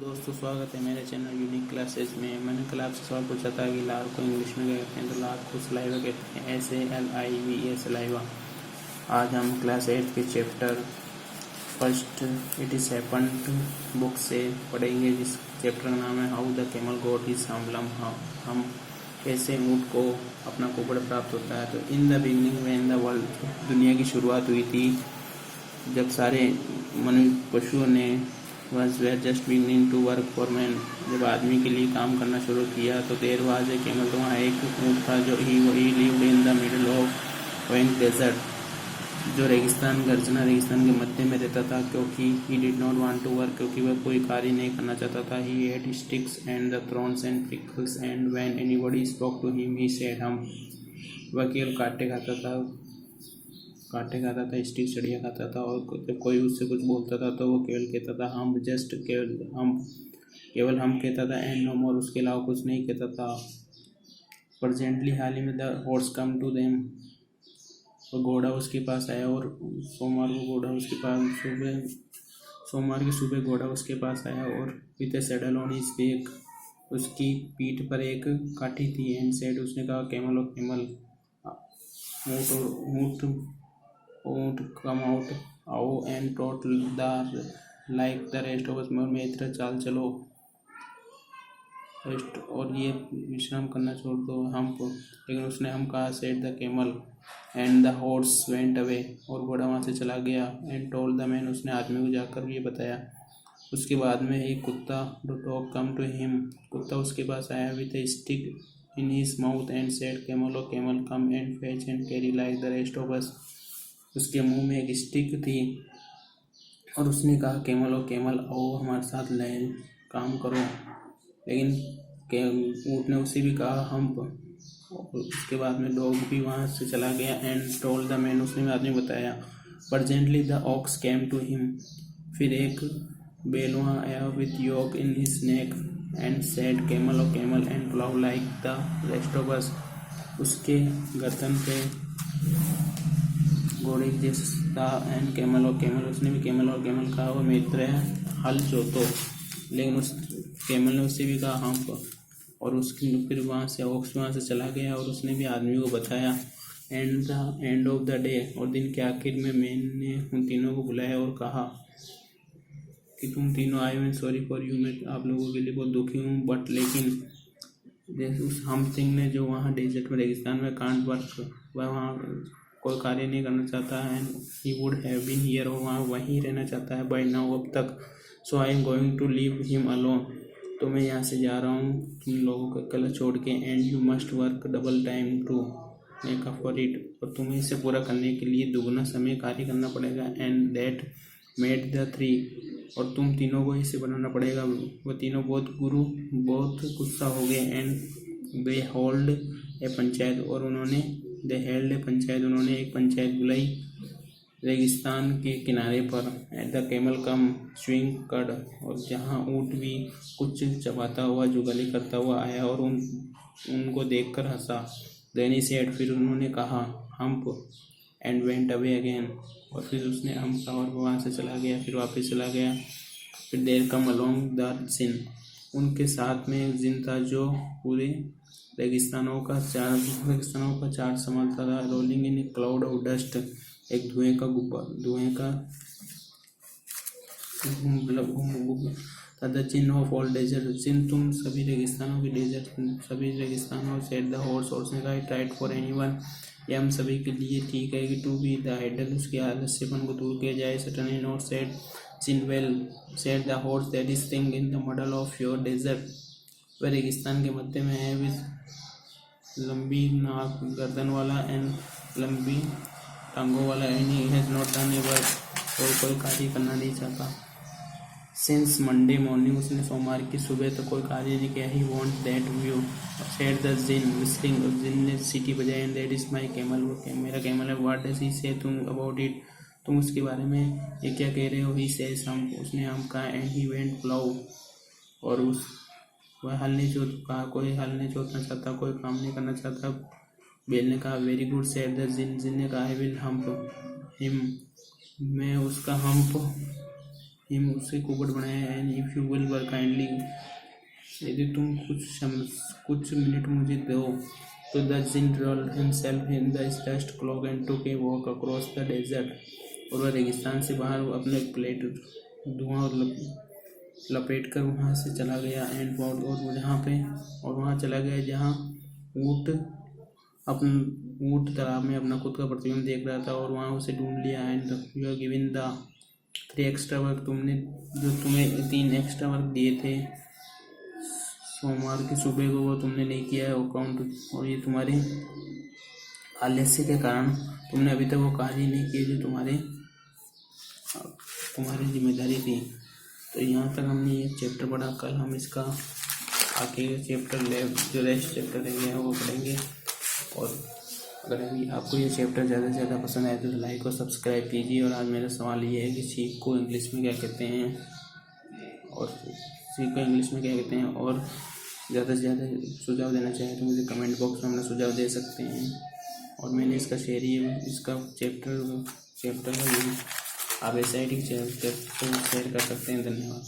दोस्तों, स्वागत है मेरे चैनल यूनिक क्लासेस में। मैंने कल आपसे सवाल पूछा था कि लार को इंग्लिश में क्या कहते हैं, तो लार को सलाइवा कहते हैं, SALIVA सलाइवा। आज हम क्लास 8 के chapter first it is happened book से पढ़ेंगे, जिस चैप्टर का नाम है how the camel got his हम्बलम। हम कैसे ऊँट को अपना कुबड़ प्राप्त होता है। तो in the beginning when the world, दुनिया की शुरुआत हुई थी जब सारे पशुओं ने was were just beginning to work for man, जब आदमी के लिए काम करना शुरू किया तो देर वाज ए कैमल, तो वहाँ एक ऊँट था जो he lived in the middle of वेंग डेजर्ट, जो गर्जना रेगिस्तान के मध्य में रहता था, क्योंकि he did not want to work, क्योंकि वह कोई कार्य नहीं करना चाहता था। He ate sticks and the thorns and prickles and when anybody spoke to him he said humph, वह केवल काटे खाता था, स्टिक चढ़िया खाता था, और जब कोई उससे कुछ बोलता था तो वो केवल कहता था हम, जस्ट केवल हम कहता था, एंड नो मोर, उसके अलावा कुछ नहीं कहता था। प्रेजेंटली हाल ही में the horse come to them, वो घोड़ा उसके पास आया, और सोमवार की सुबह घोड़ा उसके पास आया, और with A saddle on his back, उसकी पीठ पर एक काठी थी। एंड सेड, उसने कहा, कैमल और कैमल, ऊँट कम आउट आओ and trout the like the rest of अस, मेरी तरह चाल चलो रेस्ट, और ये विश्राम करना छोड़ दो हम को। लेकिन उसने हम कहा, said the camel, and the horse went away, और घोड़ा वहाँ से चला गया। एंड टोल्ड द मैन, उसने आदमी को जाकर ये बताया। उसके बाद में एक कुत्ता, the dog come to him, कुत्ता उसके पास आया with a stick in his mouth and said, camel oh camel, come and fetch and carry like the rest of us, उसके मुंह में एक स्टिक थी, और उसने कहा, कैमल और कैमल, आओ हमारे साथ ले काम करो। लेकिन ऊँट ने उसे भी कहा हम। उसके बाद में डॉग भी वहाँ से चला गया। एंड टोल्ड द मैन, उसने भी आदमी बताया। Presently the ox came to him, फिर एक बैल वहाँ आया with yoke in his neck and said, camel और camel and plough like the rest of us, उसके गर्दन पे घोड़े जैसा। एंड कैमल और कैमल, उसने भी कैमल और कैमल कहा, वो मेरी तरह हल जोतो। लेकिन उस कैमल ने उससे भी कहा हम, और उसकी फिर वहाँ से ऑक्स वहाँ से चला गया, और उसने भी आदमी को बताया। And the end of the day, और दिन के आखिर में मैंने उन तीनों को बुलाया और कहा कि तुम तीनों आए हुए, सॉरी फॉर यू, मैं आप लोगों के लिए बहुत दुखी हूँ, बट लेकिन जैसे उस हम सिंह ने, जो वहाँ डेजर्ट में रेगिस्तान में कांट वर्क, वह वहाँ कोई कार्य नहीं करना चाहता है, and he would have been here, और वहाँ वहीं रहना चाहता है बाय नाउ, अब तक। So I am going to leave him alone, तो मैं यहाँ से जा रहा हूँ तुम लोगों को अकेला छोड़ के। And you must work double time to make up for it, और तुम्हें इसे पूरा करने के लिए दुगना समय कार्य करना पड़ेगा। And that made the three, और तुम तीनों को इसे बनाना पड़ेगा। वो तीनों बहुत गुस्सा हो गए। And they hold a panchayat, और उन्होंने उन्होंने एक पंचायत बुलाई रेगिस्तान के किनारे पर। At the camel come swing कड, और जहाँ ऊँट भी कुछ चबाता हुआ, जुगाली करता हुआ आया, और उनको देखकर हंसा। देन ही सेड, फिर उन्होंने कहा hump, and went away again, और फिर उसने हम कहा और वहाँ से चला गया, फिर वापस चला गया। फिर देर कम अलोंग द जिन, उनके साथ में एक जिन था जो पूरे रेगिस्तानों का चार्ट संभालता था। Rolling in a cloud of dust, एक धुएं का the djinn of all desert, जिन तुम सभी रेगिस्तानों सेट द हॉर्स, और उसने कहा, राइट फॉर एनीवन, ये हम सभी के लिए ठीक है कि टू बी द आइडल, उसके आलस्यपन को दूर किया जाए। Suddenly not said Djinn, well said the horse, that is thing in the middle of your desert, वह रेगिस्तान के मध्य में है, विद लंबी नाक गर्दन वाला एंड लंबी टांगों वाला। And he has not done A work, और कोई कार्य करना नहीं चाहता। सिंस मंडे मॉर्निंग, उसने सोमवार की सुबह तक कोई कार्य नहीं किया। He want that view, said the djinn whistling, जिन ने सीटी बजाई। And that is my camel, वो मेरा कैमल है। व्हाट डज ही से तुम अबाउट इट, तुम उसके बारे में ये क्या कह रहे हो। ही सेज हम, उसने हम कहा। एंड ही वेंट प्लाउ, और वह हल नहीं जोता, कोई हल नहीं जोतना चाहता, कोई काम नहीं करना चाहता। बेल ने कहा, वेरी गुड, सेड द जिन, ने कहा, आई विल हम्प हिम, मैं उसका हम्प हिम उससे कुबड़ बनाया। And if you will work kindly, यदि तुम कुछ मिनट मुझे दो, तो the Djinn rolled himself in the dust cloak and took a walk across the desert, और वह रेगिस्तान से बाहर अपने प्लेट धुआं लपेट कर वहाँ से चला गया। एंड और जहाँ पे और वहाँ चला गया जहाँ ऊँट तालाब में अपना खुद का प्रतिबिंब देख रहा था और वहाँ उसे ढूंढ लिया। And you are given the 3 extra work, तुम्हें 3 एक्स्ट्रा वर्क दिए थे सोमवार की सुबह को, वो तुमने नहीं किया है अकाउंट, और ये तुम्हारे आलस्य के कारण तुमने अभी तक वो कार्य नहीं किए जो तुम्हारी जिम्मेदारी थी। तो यहाँ तक हमने ये चैप्टर पढ़ा। कल हम इसका आगे चैप्टर जो रेस्ट चैप्टर रहेंगे वो पढ़ेंगे। और अगर अभी आपको ये चैप्टर ज़्यादा से ज़्यादा पसंद आए तो लाइक और सब्सक्राइब कीजिए। और आज मेरा सवाल ये है कि सीख को इंग्लिश में क्या कहते हैं, और ज़्यादा से ज़्यादा सुझाव देना चाहें तो मुझे कमेंट बॉक्स में अपना सुझाव दे सकते हैं। और मैंने इसका चैप्टर है, आप SIT चैप्टर को शेयर कर सकते हैं। धन्यवाद।